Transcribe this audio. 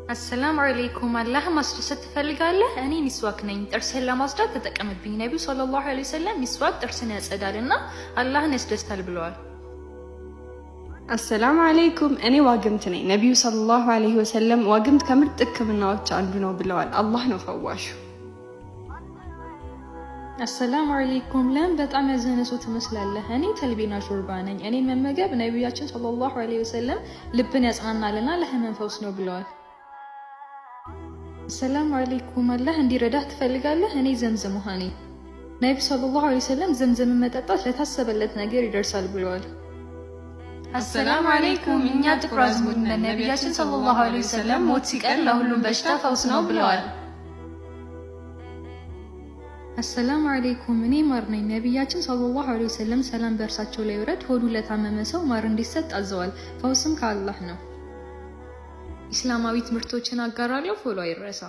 አሰላሙ አለይኩም አላህ ማስደሰት ትፈልጋለህ? እኔ ሚስዋክ ነኝ። ጥርስን ለማጽዳት ተጠቀምብኝ። ነብዩ ሰለላሁ ዐለይሂ ወሰለም ሚስዋክ ጥርስን ያጸዳልና አላህን ያስደስታል ብለዋል። አሰላሙ አለይኩም እኔ ዋግምት ነኝ። ነብዩ ሰለላሁ ዐለይሂ ወሰለም ዋግምት ከምርጥ ሕክምናዎች አንዱ ነው ብለዋል። አላህ ነው ፈዋሹ። አሰላሙ አለይኩም ለም በጣም ያዘነ ሰው ትመስላለህ። እኔ ተልቢና ሾርባ ነኝ። እኔ መመገብ ነብያችን ሰለላሁ ዐለይሂ ወሰለም ልብን ያጽናናልና ለህመም ፈውስ ነው ብለዋል። አሰላሙ አለይኩም አላህ እንዲረዳህ ትፈልጋለህ? እኔ ዘምዘም ውሃ ነኝ። ነብዩ ሰለላሁ ዐለይሂ ወሰለም ዘምዘም መጠጣት ለታሰበለት ነገር ይደርሳል ብለዋል። አሰላሙ አለይኩም እኛ ጥቁር አዝሙድ ነን። ነብያችን ሰለላሁ ዐለይሂ ወሰለም ሞት ሲቀር ለሁሉም በሽታ ፈውስ ነው ብለዋል። አሰላሙ አለይኩም እኔ ማር ነኝ። ነብያችን ሰለላሁ ዐለይሂ ወሰለም ሰላም በእርሳቸው ላይ ይውረድ ሆዱ ለታመመ ሰው ማር እንዲሰጥ አዘዋል። ፈውስም ከአላህ ነው። ኢስላማዊ ትምህርቶችን አጋራለሁ። ፎሎ አይረሳ።